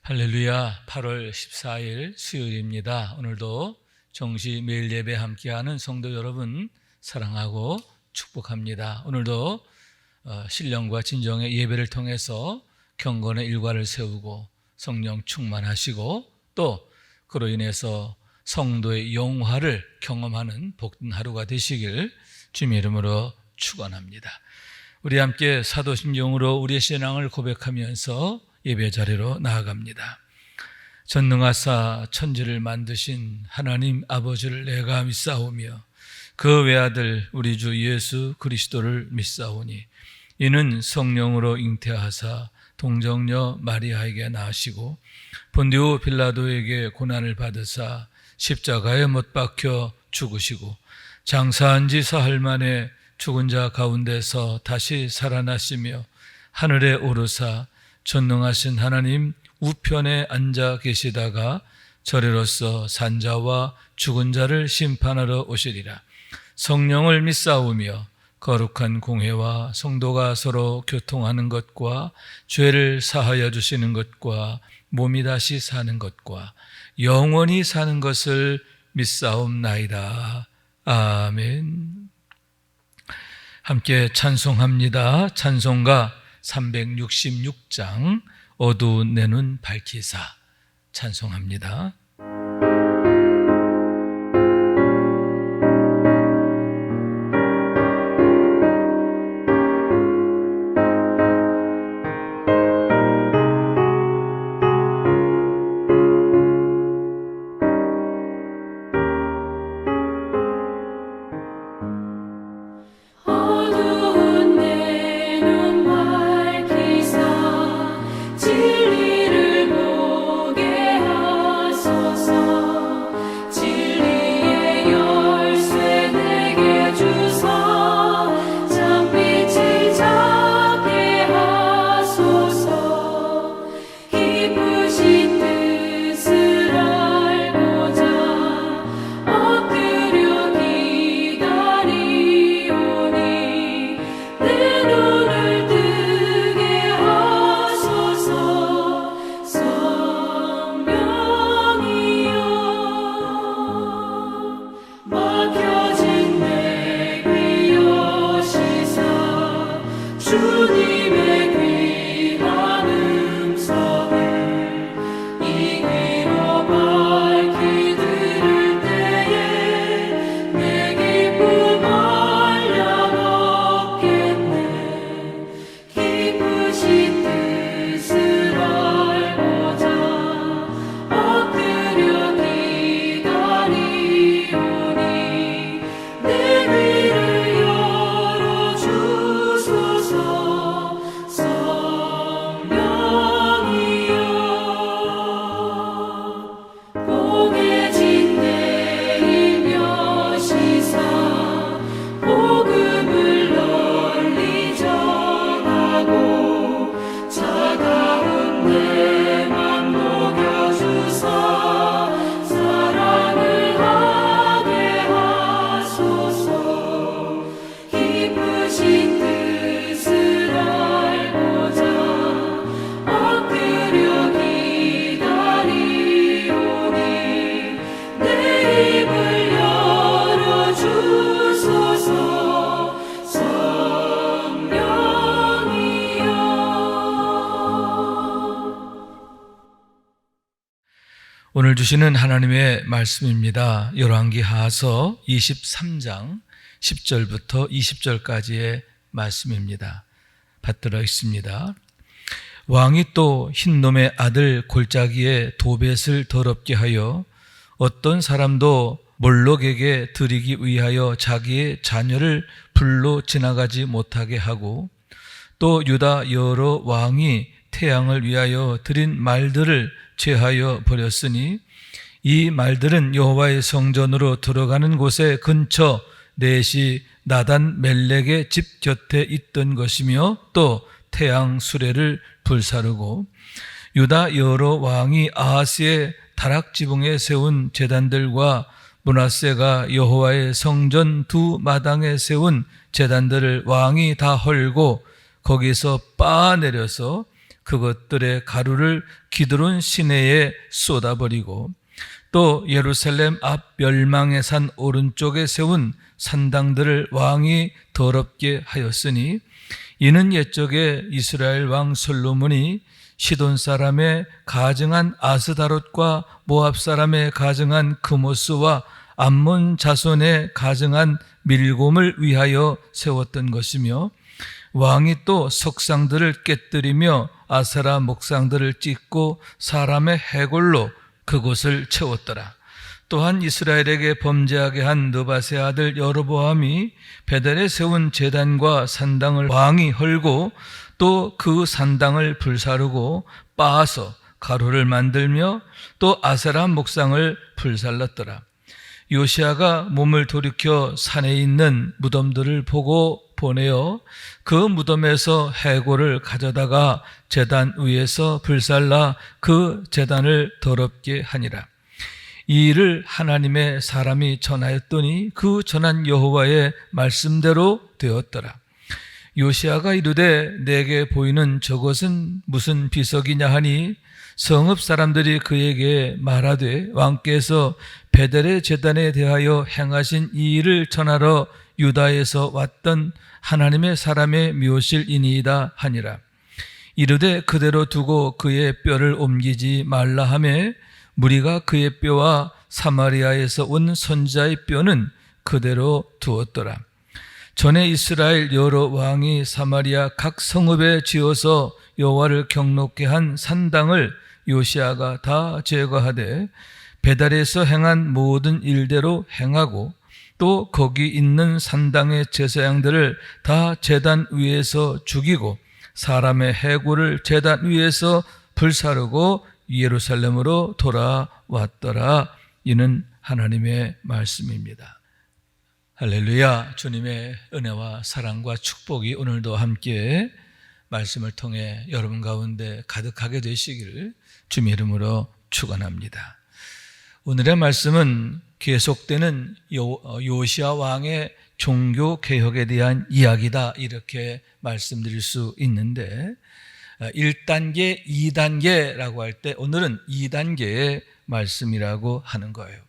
할렐루야. 8월 14일 수요일입니다. 오늘도 정시 매일 예배 함께하는 성도 여러분 사랑하고 축복합니다. 오늘도 신령과 진정의 예배를 통해서 경건의 일과를 세우고 성령 충만하시고 또 그로 인해서 성도의 영화를 경험하는 복된 하루가 되시길 주님의 이름으로 축원합니다. 우리 함께 사도신경으로 우리의 신앙을 고백하면서 예배 자리로 나아갑니다. 전능하사 천지를 만드신 하나님 아버지를 내가 믿사오며 그 외아들 우리 주 예수 그리스도를 믿사오니 이는 성령으로 잉태하사 동정녀 마리아에게 낳으시고 본디오 빌라도에게 고난을 받으사 십자가에 못 박혀 죽으시고 장사한 지 사흘 만에 죽은 자 가운데서 다시 살아나시며 하늘에 오르사 전능하신 하나님 우편에 앉아 계시다가 저리로서 산자와 죽은 자를 심판하러 오시리라. 성령을 믿사오며 거룩한 공회와 성도가 서로 교통하는 것과 죄를 사하여 주시는 것과 몸이 다시 사는 것과 영원히 사는 것을 믿사옵나이다. 아멘. 함께 찬송합니다. 찬송가 366장 어두운 내 눈 밝히사 찬송합니다. 오늘 주시는 하나님의 말씀입니다. 열왕기하서 23장 10절부터 20절까지의 말씀입니다. 받들어 있습니다. 왕이 또 흰놈의 아들 골짜기에 도벳을 더럽게 하여 어떤 사람도 몰록에게 드리기 위하여 자기의 자녀를 불로 지나가지 못하게 하고 또 유다 여러 왕이 태양을 위하여 드린 말들을 제하여 버렸으니 이 말들은 여호와의 성전으로 들어가는 곳의 근처 넷이 나단 멜렉의 집 곁에 있던 것이며 또 태양 수레를 불사르고 유다 여러 왕이 아하스의 다락지붕에 세운 제단들과 므낫세가 여호와의 성전 두 마당에 세운 제단들을 왕이 다 헐고 거기서 빻아내려서 그것들의 가루를 기드론 시내에 쏟아버리고 또 예루살렘 앞 멸망의 산 오른쪽에 세운 산당들을 왕이 더럽게 하였으니 이는 옛적에 이스라엘 왕 솔로몬이 시돈 사람의 가증한 아스다롯과 모압 사람의 가증한 그모스와 암몬 자손의 가증한 밀곰을 위하여 세웠던 것이며 왕이 또 석상들을 깨뜨리며 아세라 목상들을 찢고 사람의 해골로 그곳을 채웠더라. 또한 이스라엘에게 범죄하게 한 느밧의 아들 여로보암이 베델에 세운 제단과 산당을 왕이 헐고 또 그 산당을 불사르고 빻아서 가루를 만들며 또 아세라 목상을 불살랐더라. 요시야가 몸을 돌이켜 산에 있는 무덤들을 보고 보내어 그 무덤에서 해골을 가져다가 제단 위에서 불살라 그 제단을 더럽게 하니라. 이 일을 하나님의 사람이 전하였더니 그 전한 여호와의 말씀대로 되었더라. 요시야가 이르되 내게 보이는 저것은 무슨 비석이냐 하니 성읍 사람들이 그에게 말하되 왕께서 베델의 제단에 대하여 행하신 이 일을 전하러 유다에서 왔던 하나님의 사람의 묘실이니이다 하니라. 이르되 그대로 두고 그의 뼈를 옮기지 말라 하매 무리가 그의 뼈와 사마리아에서 온 선지자의 뼈는 그대로 두었더라. 전에 이스라엘 여러 왕이 사마리아 각 성읍에 지어서 여호와를 경록케 한 산당을 요시야가 다 제거하되 베델에서 행한 모든 일대로 행하고 또 거기 있는 산당의 제사장들을 다 제단 위에서 죽이고 사람의 해골을 제단 위에서 불사르고 예루살렘으로 돌아왔더라. 이는 하나님의 말씀입니다. 할렐루야. 주님의 은혜와 사랑과 축복이 오늘도 함께 말씀을 통해 여러분 가운데 가득하게 되시기를 주님의 이름으로 축원합니다. 오늘의 말씀은 계속되는 요시야 왕의 종교 개혁에 대한 이야기다, 이렇게 말씀드릴 수 있는데 1단계, 2단계라고 할 때 오늘은 2단계의 말씀이라고 하는 거예요.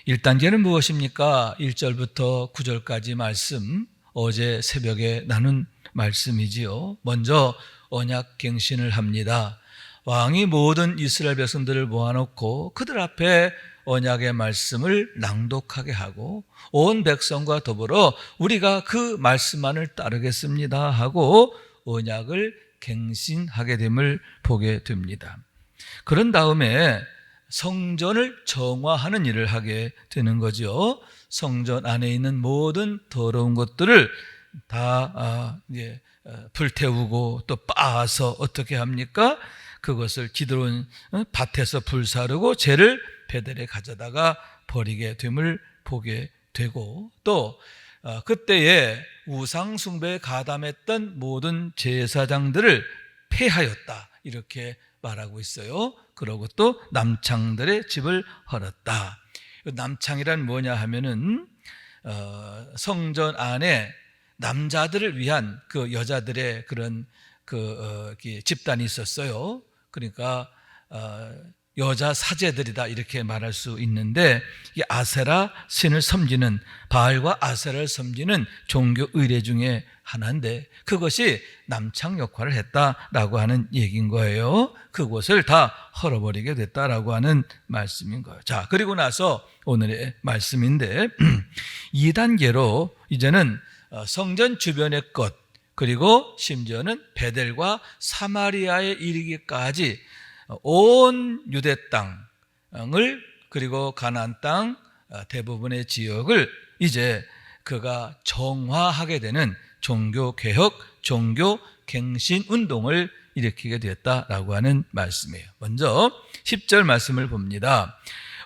1단계는 무엇입니까? 1절부터 9절까지 말씀, 어제 새벽에 나눈 말씀이지요. 먼저 언약 갱신을 합니다. 왕이 모든 이스라엘 백성들을 모아놓고 그들 앞에 언약의 말씀을 낭독하게 하고 온 백성과 더불어 우리가 그 말씀만을 따르겠습니다 하고 언약을 갱신하게 됨을 보게 됩니다. 그런 다음에 성전을 정화하는 일을 하게 되는 거죠. 성전 안에 있는 모든 더러운 것들을 다 불태우고 또 빻아서 어떻게 합니까? 그것을 기드론 밭에서 불사르고 재를 베델에 가져다가 버리게 됨을 보게 되고 또 그때에 우상 숭배에 가담했던 모든 제사장들을 폐하였다, 이렇게 말하고 있어요. 그러고 또 남창들의 집을 헐었다. 남창이란 뭐냐 하면은 성전 안에 남자들을 위한 그 여자들의 그런 집단이 있었어요. 그러니까 여자 사제들이다, 이렇게 말할 수 있는데 이 아세라 신을 섬기는, 바알과 아세라를 섬기는 종교 의례 중에 하나인데 그것이 남창 역할을 했다라고 하는 얘기인 거예요. 그곳을 다 헐어버리게 됐다라고 하는 말씀인 거예요. 자, 그리고 나서 오늘의 말씀인데 2단계로 이제는 성전 주변의 것, 그리고 심지어는 베델과 사마리아에 이르기까지 온 유대 땅을, 그리고 가나안 땅 대부분의 지역을 이제 그가 정화하게 되는 종교개혁, 종교갱신 운동을 일으키게 되었다라고 하는 말씀이에요. 먼저 10절 말씀을 봅니다.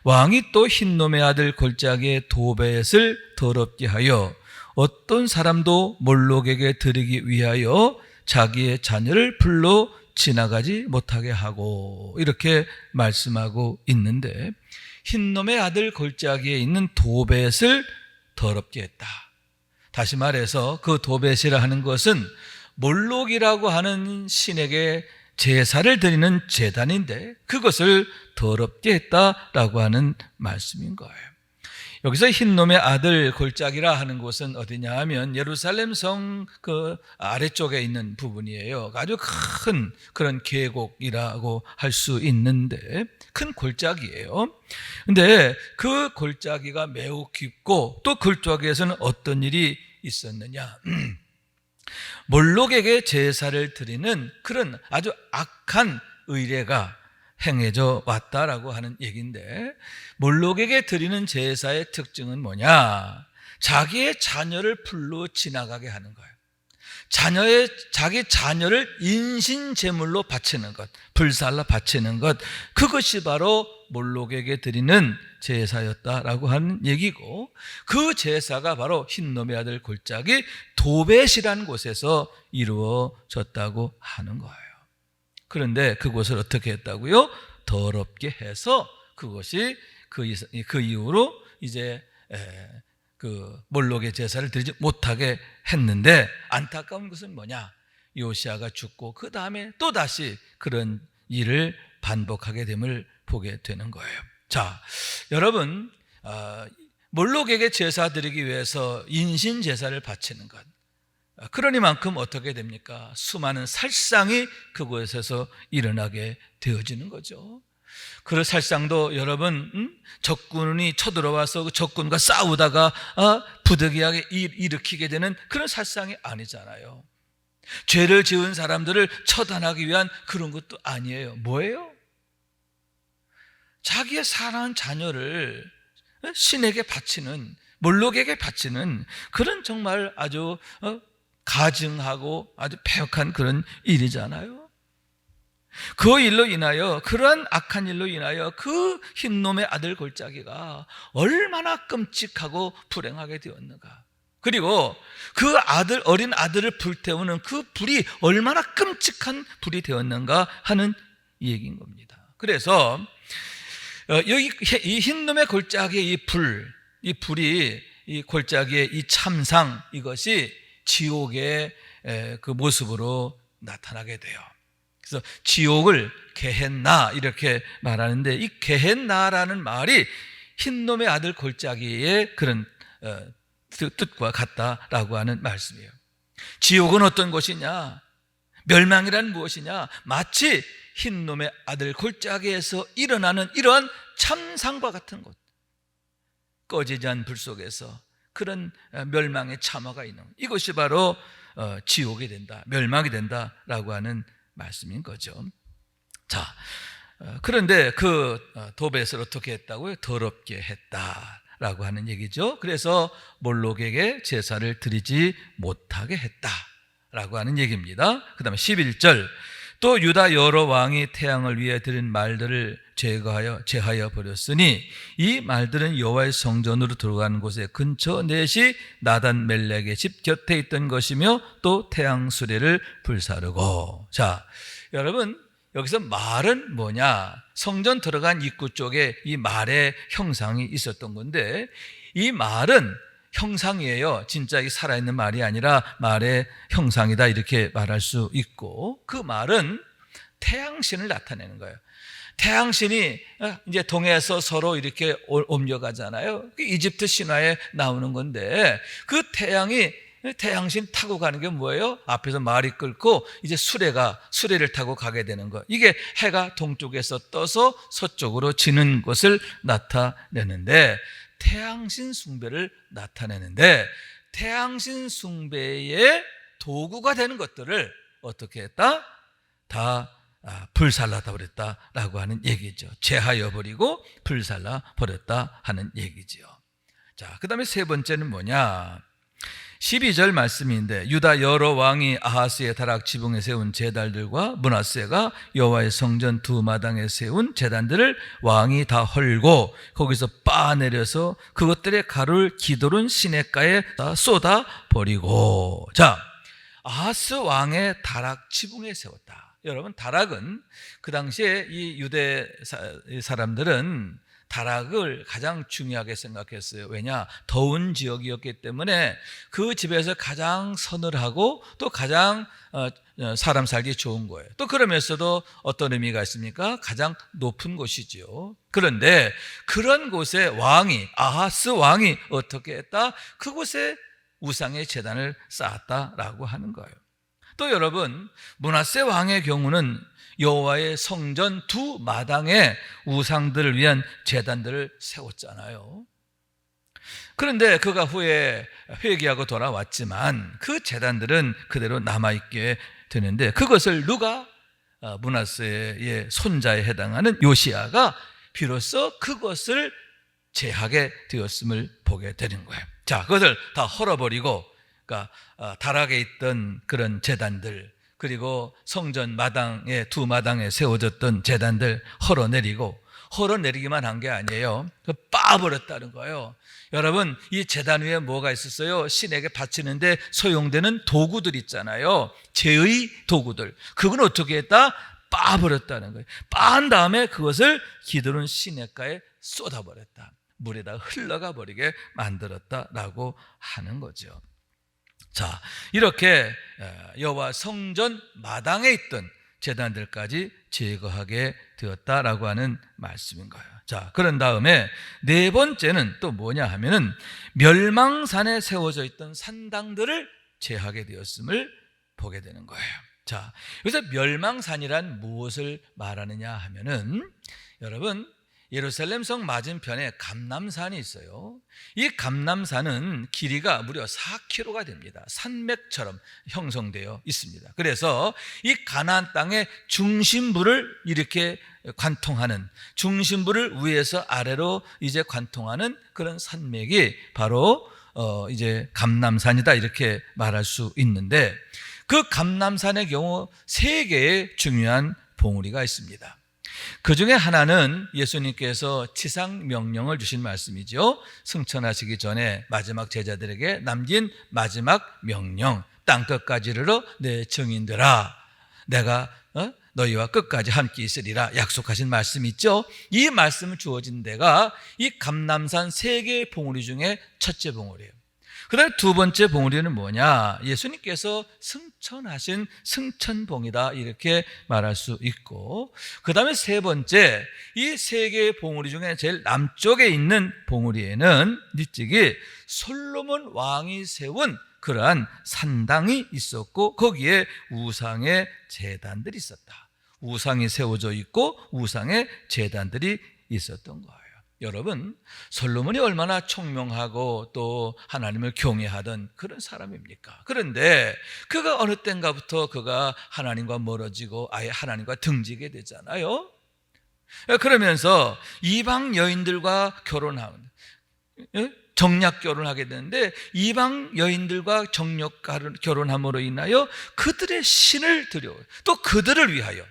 왕이 또 흰놈의 아들 골짜기의 도벳을 더럽게 하여 어떤 사람도 몰록에게 드리기 위하여 자기의 자녀를 불러 지나가지 못하게 하고, 이렇게 말씀하고 있는데 흰놈의 아들 골짜기에 있는 도벳을 더럽게 했다. 다시 말해서 그 도벳이라 하는 것은 몰록이라고 하는 신에게 제사를 드리는 제단인데 그것을 더럽게 했다라고 하는 말씀인 거예요. 여기서 흰놈의 아들 골짜기라 하는 곳은 어디냐 하면 예루살렘 성 그 아래쪽에 있는 부분이에요. 아주 큰 그런 계곡이라고 할 수 있는데 큰 골짜기예요. 근데 그 골짜기가 매우 깊고 또 골짜기에서는 어떤 일이 있었느냐? 몰록에게 제사를 드리는 그런 아주 악한 의례가 행해져 왔다라고 하는 얘기인데, 몰록에게 드리는 제사의 특징은 뭐냐? 자기의 자녀를 불로 지나가게 하는 거예요. 자기 자녀를 인신제물로 바치는 것, 불살라 바치는 것, 그것이 바로 몰록에게 드리는 제사였다라고 하는 얘기고, 그 제사가 바로 흰놈의 아들 골짜기 도벳이라는 곳에서 이루어졌다고 하는 거예요. 그런데 그곳을 어떻게 했다고요? 더럽게 해서 그것이 그 이후로 이제 그 몰록의 제사를 드리지 못하게 했는데, 안타까운 것은 뭐냐? 요시아가 죽고 그 다음에 또 다시 그런 일을 반복하게 됨을 보게 되는 거예요. 자, 여러분, 몰록에게 제사 드리기 위해서 인신 제사를 바치는 것, 그러니만큼 어떻게 됩니까? 수많은 살상이 그곳에서 일어나게 되어지는 거죠. 그 살상도 여러분, 적군이 쳐들어와서 그 적군과 싸우다가 부득이하게 일으키게 되는 그런 살상이 아니잖아요. 죄를 지은 사람들을 처단하기 위한 그런 것도 아니에요. 뭐예요? 자기의 사랑하는 자녀를 신에게 바치는, 몰록에게 바치는 그런 정말 아주 가증하고 아주 패역한 그런 일이잖아요. 그 일로 인하여, 그러한 악한 일로 인하여 그 흰놈의 아들 골짜기가 얼마나 끔찍하고 불행하게 되었는가. 그리고 그 어린 아들을 불태우는 그 불이 얼마나 끔찍한 불이 되었는가 하는 얘기인 겁니다. 그래서 여기 이 흰놈의 골짜기의 이 불이 이 골짜기의 이 참상, 이것이 지옥의 그 모습으로 나타나게 돼요. 그래서 지옥을 게헨나 이렇게 말하는데, 이 게헨나라는 말이 흰놈의 아들 골짜기의 그런 뜻과 같다라고 하는 말씀이에요. 지옥은 어떤 곳이냐? 멸망이란 무엇이냐? 마치 흰놈의 아들 골짜기에서 일어나는 이러한 참상과 같은 곳, 꺼지지 않은 불 속에서 그런 멸망의 참화가 있는, 이것이 바로 지옥이 된다, 멸망이 된다라고 하는 말씀인 거죠. 자, 그런데 그 도벳을 어떻게 했다고요? 더럽게 했다라고 하는 얘기죠. 그래서 몰록에게 제사를 드리지 못하게 했다라고 하는 얘기입니다. 그 다음에 11절, 또 유다 여러 왕이 태양을 위해 드린 말들을 제하여 버렸으니 이 말들은 여호와의 성전으로 들어가는 곳의 근처 넷이 나단 멜렉의 집 곁에 있던 것이며 또 태양 수레를 불사르고. 자, 여러분, 여기서 말은 뭐냐? 성전 들어간 입구 쪽에 이 말의 형상이 있었던 건데, 이 말은 형상이에요. 진짜 이 살아있는 말이 아니라 말의 형상이다 이렇게 말할 수 있고, 그 말은 태양신을 나타내는 거예요. 태양신이 이제 동해에서 서로 이렇게 옮겨가잖아요. 이집트 신화에 나오는 건데, 그 태양신 타고 가는 게 뭐예요? 앞에서 말이 끌고 이제 수레를 타고 가게 되는 거. 이게 해가 동쪽에서 떠서 서쪽으로 지는 것을 나타내는데, 태양신 숭배를 나타내는데, 태양신 숭배의 도구가 되는 것들을 어떻게 했다? 다 불살라다 버렸다라고 하는 얘기죠. 제하여 버리고 불살라 버렸다 하는 얘기죠. 자, 그 다음에 세 번째는 뭐냐? 12절 말씀인데, 유다 여러 왕이 아하스의 다락 지붕에 세운 제단들과 므낫세가 여호와의 성전 두 마당에 세운 제단들을 왕이 다 헐고 거기서 빠내려서 그것들의 가루를 기도른 시냇가에 다 쏟아 버리고. 자, 아하스 왕의 다락 지붕에 세웠다. 여러분, 다락은 그 당시에 이 유대 사람들은 다락을 가장 중요하게 생각했어요. 왜냐? 더운 지역이었기 때문에 그 집에서 가장 서늘하고 또 가장 사람 살기 좋은 거예요. 또 그러면서도 어떤 의미가 있습니까? 가장 높은 곳이지요. 그런데 그런 곳에 아하스 왕이 어떻게 했다? 그곳에 우상의 제단을 쌓았다라고 하는 거예요. 또 여러분, 므낫세 왕의 경우는 여호와의 성전 두 마당에 우상들을 위한 제단들을 세웠잖아요. 그런데 그가 후에 회개하고 돌아왔지만 그 제단들은 그대로 남아있게 되는데, 그것을 누가? 므낫세의 손자에 해당하는 요시야가 비로소 그것을 제하게 되었음을 보게 되는 거예요. 자, 그것을 다 헐어버리고, 그러니까 다락에 있던 그런 제단들, 그리고 성전 마당에 두 마당에 세워졌던 제단들 헐어내리기만 한 게 아니에요. 빠버렸다는 거예요. 여러분, 이 제단 위에 뭐가 있었어요? 신에게 바치는데 소용되는 도구들 있잖아요. 제의 도구들. 그건 어떻게 했다? 빠버렸다는 거예요. 빻은 다음에 그것을 기드론 시냇가에 쏟아버렸다. 물에다 흘러가 버리게 만들었다라고 하는 거죠. 자, 이렇게 여호와 성전 마당에 있던 제단들까지 제거하게 되었다라고 하는 말씀인 거예요. 자, 그런 다음에 네 번째는 또 뭐냐 하면은 멸망산에 세워져 있던 산당들을 제하게 되었음을 보게 되는 거예요. 자, 여기서 멸망산이란 무엇을 말하느냐 하면은, 여러분, 예루살렘 성 맞은편에 감람산이 있어요. 이 감람산은 길이가 무려 4km가 됩니다. 산맥처럼 형성되어 있습니다. 그래서 이 가나안 땅의 중심부를 이렇게 관통하는, 중심부를 위에서 아래로 이제 관통하는 그런 산맥이 바로 이제 감람산이다, 이렇게 말할 수 있는데, 그 감람산의 경우 세 개의 중요한 봉우리가 있습니다. 그 중에 하나는 예수님께서 치상 명령을 주신 말씀이죠. 승천하시기 전에 마지막 제자들에게 남긴 마지막 명령, 땅끝까지 이르러 내 증인들아, 내가 너희와 끝까지 함께 있으리라 약속하신 말씀 있죠. 이 말씀을 주어진 데가 이 감람산 세 개의 봉우리 중에 첫째 봉우리예요. 그 다음에 두 번째 봉우리는 뭐냐? 예수님께서 승천하신 승천봉이다, 이렇게 말할 수 있고, 그 다음에 세 번째, 이 세 개의 봉우리 중에 제일 남쪽에 있는 봉우리에는 일찍이 솔로몬 왕이 세운 그러한 산당이 있었고, 거기에 우상의 제단들이 있었다. 우상이 세워져 있고 우상의 제단들이 있었던 거예요. 여러분, 솔로몬이 얼마나 총명하고 또 하나님을 경외하던 그런 사람입니까? 그런데 그가 어느 때인가부터 그가 하나님과 멀어지고 아예 하나님과 등지게 되잖아요. 그러면서 이방 여인들과 결혼하는, 정략 결혼하게 되는데, 이방 여인들과 정략 결혼함으로 인하여 그들의 신을 드려요. 또 그들을 위하여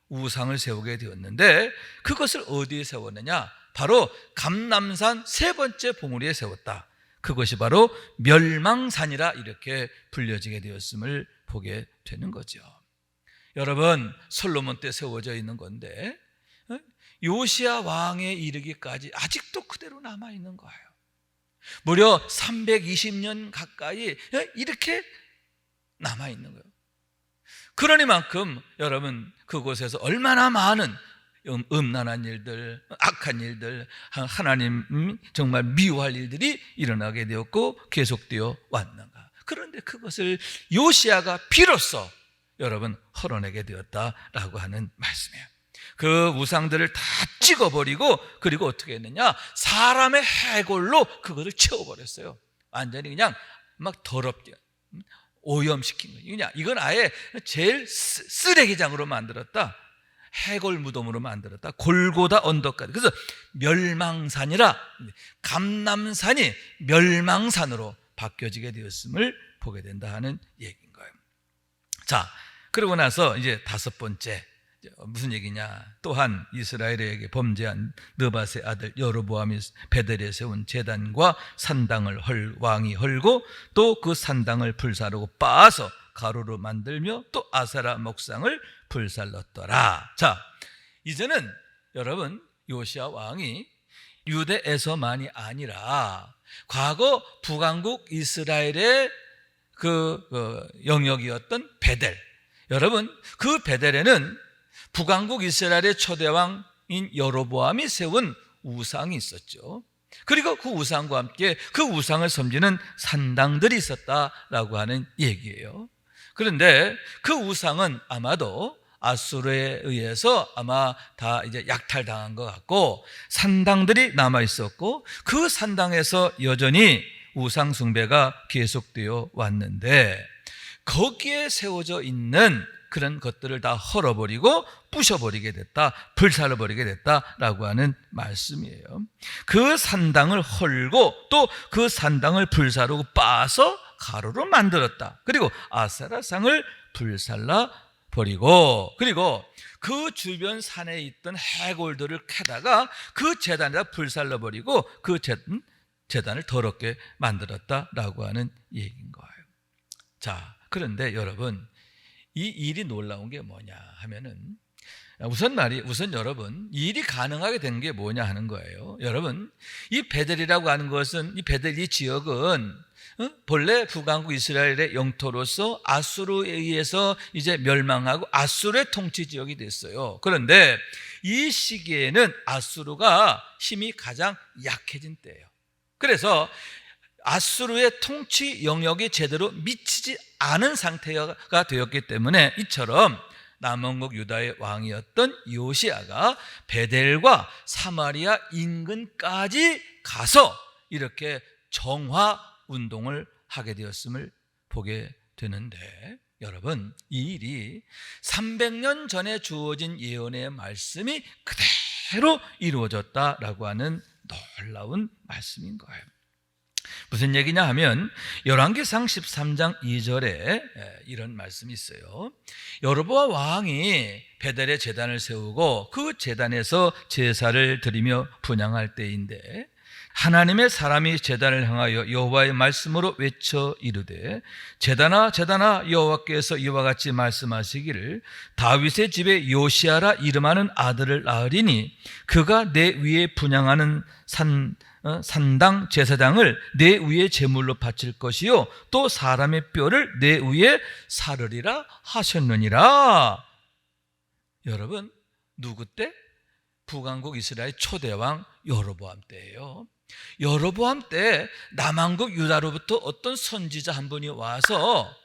우상을 세우게 되었는데, 그것을 어디에 세웠느냐? 바로 감람산 세 번째 봉우리에 세웠다. 그것이 바로 멸망산이라 이렇게 불려지게 되었음을 보게 되는 거죠. 여러분, 솔로몬 때 세워져 있는 건데 요시야 왕에 이르기까지 아직도 그대로 남아있는 거예요. 무려 320년 가까이 이렇게 남아있는 거예요. 그러니만큼 여러분, 그곳에서 얼마나 많은 음란한 일들, 악한 일들, 하나님 정말 미워할 일들이 일어나게 되었고 계속되어 왔는가. 그런데 그것을 요시야가 비로소 여러분 헐어내게 되었다라고 하는 말씀이에요. 그 우상들을 다 찍어버리고, 그리고 어떻게 했느냐? 사람의 해골로 그것을 채워버렸어요. 완전히 그냥 막 더럽게 오염시킨 거예요. 그냥 이건 아예 제일 쓰레기장으로 만들었다. 해골 무덤으로 만들었다. 골고다 언덕까지. 그래서 멸망산이라, 감람산이 멸망산으로 바뀌어지게 되었음을 보게 된다 하는 얘기인 거예요. 자, 그러고 나서 이제 다섯 번째, 무슨 얘기냐? 또한 이스라엘에게 범죄한 느밧의 아들 여로보암이 베델에 세운 제단과 산당을 왕이 헐고, 또 그 산당을 불사르고 빻아서 가루로 만들며 또 아세라 목상을 불살렀더라. 자, 이제는 여러분, 요시야 왕이 유대에서만이 아니라 과거 북왕국 이스라엘의 영역이었던 베델. 여러분, 그 베델에는 북왕국 이스라엘의 초대왕인 여로보암이 세운 우상이 있었죠. 그리고 그 우상과 함께 그 우상을 섬기는 산당들이 있었다라고 하는 얘기예요. 그런데 그 우상은 아마도 아수르에 의해서 아마 다 이제 약탈당한 것 같고, 산당들이 남아 있었고, 그 산당에서 여전히 우상 숭배가 계속되어 왔는데, 거기에 세워져 있는 그런 것들을 다 헐어버리고 부셔버리게 됐다, 불살라버리게 됐다라고 하는 말씀이에요. 그 산당을 헐고 또 그 산당을 불사르고 빻아서 가루로 만들었다. 그리고 아세라상을 불살라 버리고, 그리고 그 주변 산에 있던 해골들을 캐다가 그 제단에다 불살라 버리고 그 제단을 더럽게 만들었다라고 하는 얘기인 거예요. 자, 그런데 여러분, 이 일이 놀라운 게 뭐냐 하면은, 우선 여러분, 이 일이 가능하게 된 게 뭐냐 하는 거예요. 여러분, 이 베델이라고 하는 것은, 이 베델 이 지역은 본래 북왕국 이스라엘의 영토로서 아수르에 의해서 이제 멸망하고 아수르의 통치 지역이 됐어요. 그런데 이 시기에는 아수르가 힘이 가장 약해진 때예요. 그래서 아수르의 통치 영역이 제대로 미치지 않은 상태가 되었기 때문에, 이처럼 남왕국 유다의 왕이었던 요시야가 베델과 사마리아 인근까지 가서 이렇게 정화 운동을 하게 되었음을 보게 되는데, 여러분, 이 일이 300년 전에 주어진 예언의 말씀이 그대로 이루어졌다라고 하는 놀라운 말씀인 거예요. 무슨 얘기냐 하면, 열왕기상 13장 2절에 이런 말씀이 있어요. 여로보암 왕이 베델에 제단을 세우고 그 제단에서 제사를 드리며 분향할 때인데, 하나님의 사람이 제단을 향하여 여호와의 말씀으로 외쳐 이르되, 제단아 제단아, 여호와께서 이와 같이 말씀하시기를, 다윗의 집에 요시야라 이름하는 아들을 낳으리니 그가 내 위에 분향하는 산당 제사장을 내 위에 제물로 바칠 것이요 또 사람의 뼈를 내 위에 사르리라 하셨느니라. 여러분, 누구 때? 북왕국 이스라엘 초대왕 여로보암 때예요. 여로보암 때 남왕국 유다로부터 어떤 선지자 한 분이 와서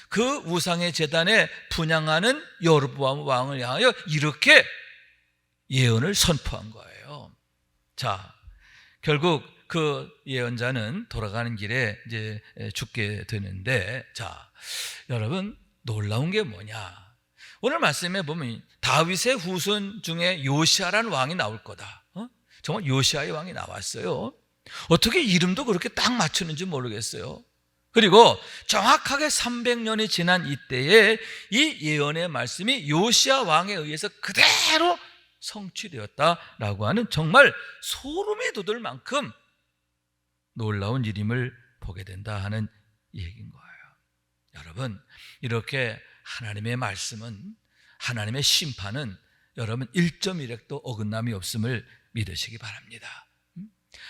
그 우상의 제단에 분향하는 여로보암 왕을 향하여 이렇게 예언을 선포한 거예요. 자, 결국 그 예언자는 돌아가는 길에 이제 죽게 되는데, 자, 여러분, 놀라운 게 뭐냐? 오늘 말씀에 보면 다윗의 후손 중에 요시야라는 왕이 나올 거다. 정말 요시야의 왕이 나왔어요. 어떻게 이름도 그렇게 딱 맞추는지 모르겠어요. 그리고 정확하게 300년이 지난 이때에 이 예언의 말씀이 요시야 왕에 의해서 그대로 성취되었다라고 하는 정말 소름이 돋을 만큼 놀라운 일임을 보게 된다 하는 얘기인 거예요. 여러분, 이렇게 하나님의 말씀은, 하나님의 심판은 여러분 1.1획도 어긋남이 없음을 믿으시기 바랍니다.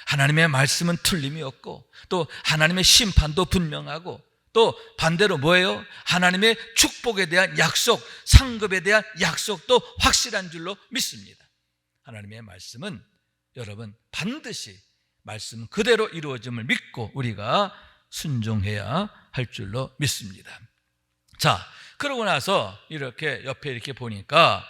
하나님의 말씀은 틀림이 없고, 또 하나님의 심판도 분명하고, 또 반대로 뭐예요? 하나님의 축복에 대한 약속, 상급에 대한 약속도 확실한 줄로 믿습니다. 하나님의 말씀은 여러분 반드시 말씀 그대로 이루어짐을 믿고 우리가 순종해야 할 줄로 믿습니다. 자, 그러고 나서 이렇게 옆에 이렇게 보니까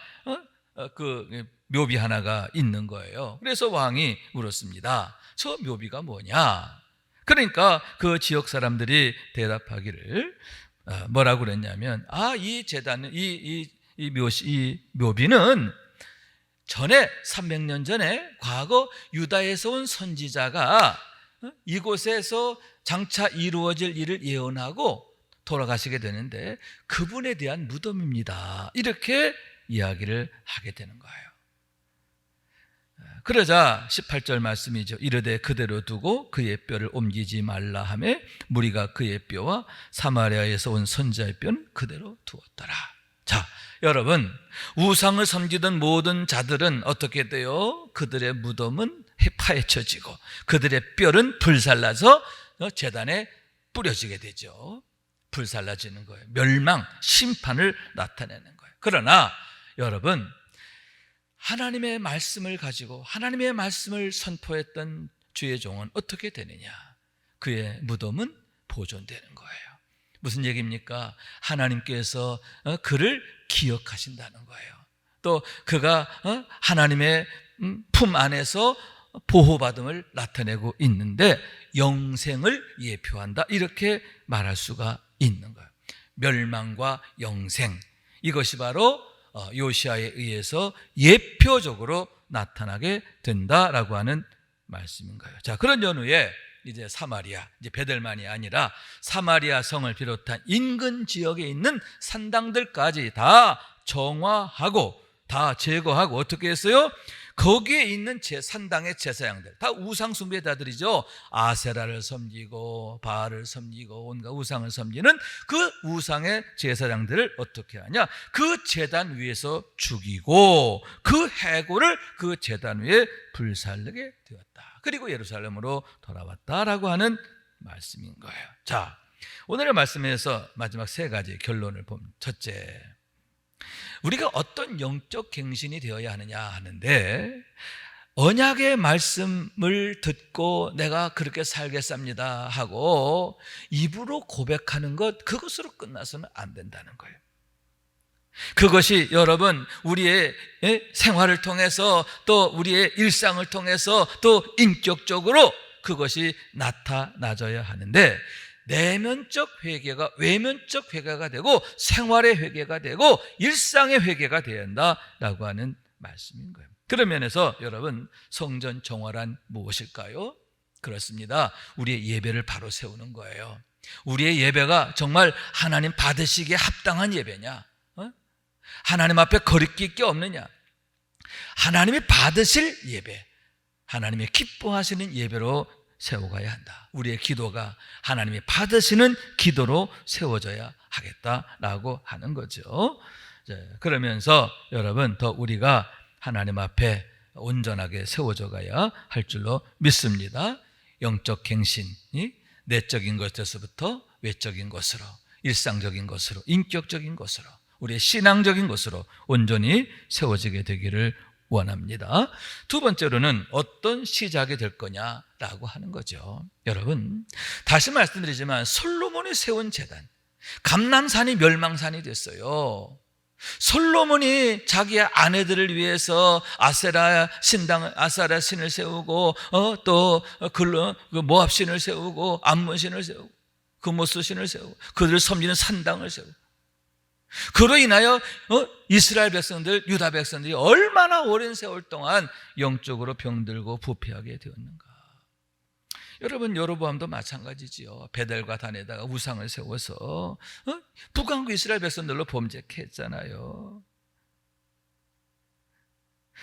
그 묘비 하나가 있는 거예요. 그래서 왕이 물었습니다. 저 묘비가 뭐냐? 그러니까 그 지역 사람들이 대답하기를 뭐라고 그랬냐면, 이 제단은 이 묘비는 전에 300년 전에 과거 유다에서 온 선지자가 이곳에서 장차 이루어질 일을 예언하고 돌아가시게 되는데 그분에 대한 무덤입니다. 이렇게 이야기를 하게 되는 거예요. 그러자 18절 말씀이죠. 이르되 그대로 두고 그의 뼈를 옮기지 말라 하며 무리가 그의 뼈와 사마리아에서 온 선지자의 뼈는 그대로 두었더라. 자, 여러분, 우상을 섬기던 모든 자들은 어떻게 돼요? 그들의 무덤은 파헤쳐지고 그들의 뼈는 불살라서 제단에 뿌려지게 되죠. 불살라지는 거예요. 멸망, 심판을 나타내는 거예요. 그러나 여러분, 하나님의 말씀을 가지고 하나님의 말씀을 선포했던 주의 종은 어떻게 되느냐? 그의 무덤은 보존되는 거예요. 무슨 얘기입니까? 하나님께서 그를 기억하신다는 거예요. 또 그가 하나님의 품 안에서 보호받음을 나타내고 있는데 영생을 예표한다, 이렇게 말할 수가 있는 거예요. 멸망과 영생, 이것이 바로 요시아에 의해서 예표적으로 나타나게 된다라고 하는 말씀인 거예요. 자, 그런 연후에 이제 사마리아, 이제 베델만이 아니라 사마리아 성을 비롯한 인근 지역에 있는 산당들까지 다 정화하고 다 제거하고 어떻게 했어요? 거기에 있는 산당의 제사장들, 다 우상 숭배자들이죠. 아세라를 섬기고 바알을 섬기고 온갖 우상을 섬기는 그 우상의 제사장들을 어떻게 하냐? 그 제단 위에서 죽이고 그 해골을 그 제단 위에 불살르게 되었다. 그리고 예루살렘으로 돌아왔다라고 하는 말씀인 거예요. 자, 오늘의 말씀에서 마지막 세 가지 결론을 보면, 첫째, 우리가 어떤 영적 갱신이 되어야 하느냐 하는데, 언약의 말씀을 듣고 내가 그렇게 살겠습니다 하고 입으로 고백하는 것, 그것으로 끝나서는 안 된다는 거예요. 그것이 여러분 우리의 생활을 통해서 또 우리의 일상을 통해서 또 인격적으로 그것이 나타나져야 하는데, 내면적 회개가 외면적 회개가 되고 생활의 회개가 되고 일상의 회개가 되어야 한다라고 하는 말씀인 거예요. 그런 면에서 여러분, 성전 정화란 무엇일까요? 그렇습니다. 우리의 예배를 바로 세우는 거예요. 우리의 예배가 정말 하나님 받으시기에 합당한 예배냐? 하나님 앞에 거리낄 게 없느냐? 하나님이 받으실 예배, 하나님이 기뻐하시는 예배로 세워가야 한다. 우리의 기도가 하나님이 받으시는 기도로 세워져야 하겠다라고 하는 거죠. 그러면서 여러분, 더 우리가 하나님 앞에 온전하게 세워져 가야 할 줄로 믿습니다. 영적 갱신이 내적인 것에서부터 외적인 것으로, 일상적인 것으로, 인격적인 것으로, 우리의 신앙적인 것으로 온전히 세워지게 되기를 원합니다. 두 번째로는 어떤 시작이 될 거냐라고 하는 거죠. 여러분, 다시 말씀드리지만 솔로몬이 세운 제단, 감람산이 멸망산이 됐어요. 솔로몬이 자기의 아내들을 위해서 아세라 신을 세우고 또 모압 신을 세우고 암몬 신을 세우고 그모스 신을 세우고 그들을 섬기는 산당을 세우고, 그로 인하여 이스라엘 백성들, 유다 백성들이 얼마나 오랜 세월 동안 영적으로 병들고 부패하게 되었는가. 여러분, 여로보암도 마찬가지지요. 베델과 단에다가 우상을 세워서 북왕국 이스라엘 백성들로 범죄했잖아요.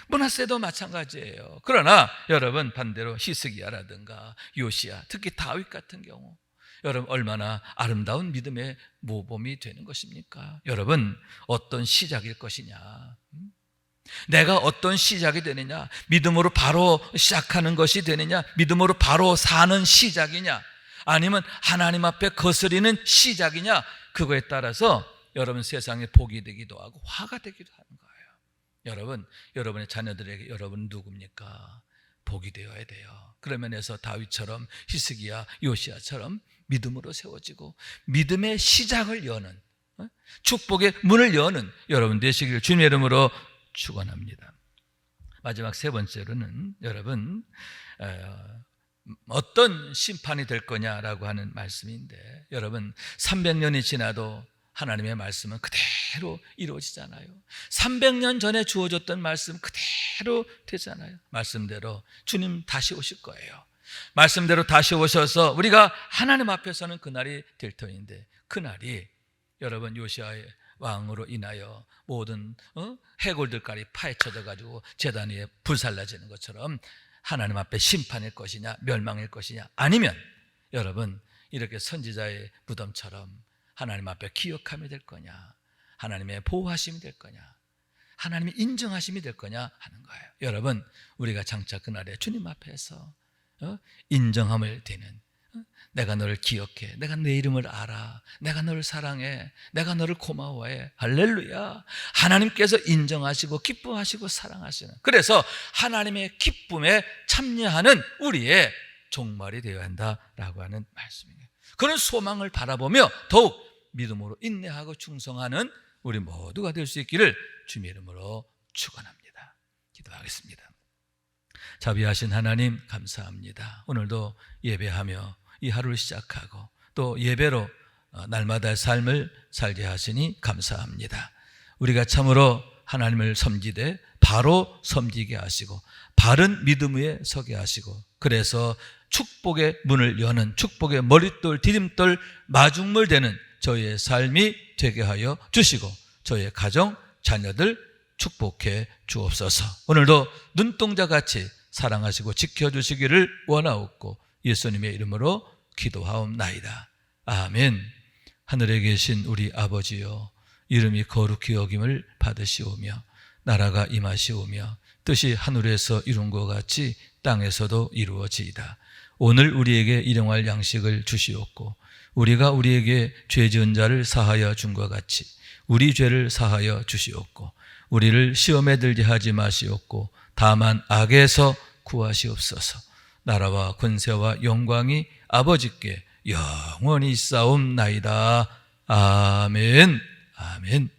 므낫세도 마찬가지예요. 그러나 여러분, 반대로 히스기야라든가 요시야, 특히 다윗 같은 경우, 여러분 얼마나 아름다운 믿음의 모범이 되는 것입니까? 여러분, 어떤 시작일 것이냐, 내가 어떤 시작이 되느냐, 믿음으로 바로 시작하는 것이 되느냐, 믿음으로 바로 사는 시작이냐, 아니면 하나님 앞에 거스리는 시작이냐, 그거에 따라서 여러분 세상에 복이 되기도 하고 화가 되기도 하는 거예요. 여러분, 여러분의 자녀들에게 여러분 누굽니까? 복이 되어야 돼요. 그런 면에서 다윗처럼, 히스기야, 요시야처럼 믿음으로 세워지고 믿음의 시작을 여는, 축복의 문을 여는 여러분 되시기를 주님의 이름으로 축원합니다. 마지막 세 번째로는 여러분, 어떤 심판이 될 거냐라고 하는 말씀인데, 여러분 300년이 지나도 하나님의 말씀은 그대로 이루어지잖아요. 300년 전에 주어졌던 말씀 그대로 되잖아요. 말씀대로 주님 다시 오실 거예요. 말씀대로 다시 오셔서 우리가 하나님 앞에서는 그날이 될 터인데, 그날이 여러분 요시아의 왕으로 인하여 모든 해골들까지 파헤쳐져 가지고 제단 위에 불살라지는 것처럼 하나님 앞에 심판일 것이냐 멸망일 것이냐, 아니면 여러분 이렇게 선지자의 무덤처럼 하나님 앞에 기억함이 될 거냐, 하나님의 보호하심이 될 거냐, 하나님의 인정하심이 될 거냐 하는 거예요. 여러분, 우리가 장차 그날에 주님 앞에서 인정함을 되는 내가 너를 기억해. 내가 내 이름을 알아. 내가 너를 사랑해. 내가 너를 고마워해. 할렐루야. 하나님께서 인정하시고 기뻐하시고 사랑하시는, 그래서 하나님의 기쁨에 참여하는 우리의 종말이 되어야 한다라고 하는 말씀이에요. 그런 소망을 바라보며 더욱 믿음으로 인내하고 충성하는 우리 모두가 될 수 있기를 주님의 이름으로 축원합니다. 기도하겠습니다. 자비하신 하나님 감사합니다. 오늘도 예배하며 이 하루를 시작하고 또 예배로 날마다의 삶을 살게 하시니 감사합니다. 우리가 참으로 하나님을 섬기되 바로 섬기게 하시고 바른 믿음 위에 서게 하시고, 그래서 축복의 문을 여는, 축복의 머릿돌 디딤돌 마중물 되는 저희의 삶이 되게 하여 주시고 저희의 가정 자녀들 축복해 주옵소서. 오늘도 눈동자같이 사랑하시고 지켜주시기를 원하옵고 예수님의 이름으로 기도하옵나이다. 아멘. 하늘에 계신 우리 아버지여, 이름이 거룩히 여김을 받으시오며 나라가 임하시오며 뜻이 하늘에서 이룬 것 같이 땅에서도 이루어지이다. 오늘 우리에게 일용할 양식을 주시옵고 우리가 우리에게 죄 지은 자를 사하여 준 것 같이 우리 죄를 사하여 주시옵고 우리를 시험에 들게 하지 마시옵고 다만 악에서 구하시옵소서. 나라와 권세와 영광이 아버지께 영원히 있사옵나이다. 아멘. 아멘.